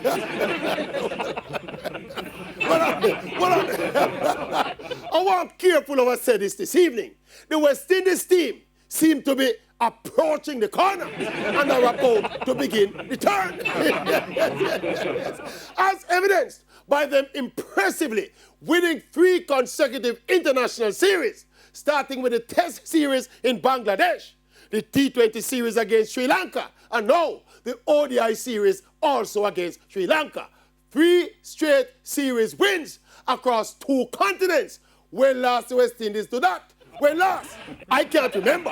I want careful of what I said this evening. The West Indies team seem to be approaching the corner and are about to begin the turn. As evidenced by them impressively winning 3 consecutive international series, starting with the Test series in Bangladesh, the T20 series against Sri Lanka, and now the ODI series also against Sri Lanka. 3 straight series wins across 2 continents. When last the West Indies do that? When last? I can't remember.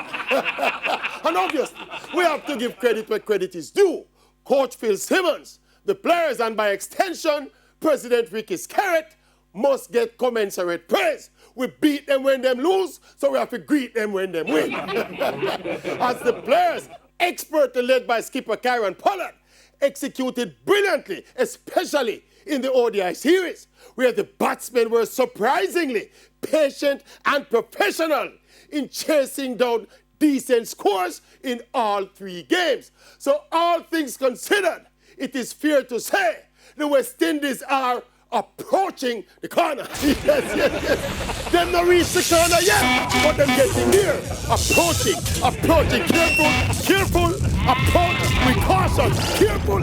And obviously, we have to give credit where credit is due. Coach Phil Simmons, the players, and by extension, President Ricky Skerritt must get commensurate praise. We beat them when they lose, so we have to greet them when they win. As the players, expertly led by skipper Kieran Pollard, executed brilliantly, especially in the ODI series, where the batsmen were surprisingly patient and professional in chasing down decent scores in all 3 games. So all things considered, it is fair to say the West Indies are approaching the corner. Yes. Them not reach the corner yet, but them getting near. Approaching. Careful. Approach with caution. Careful.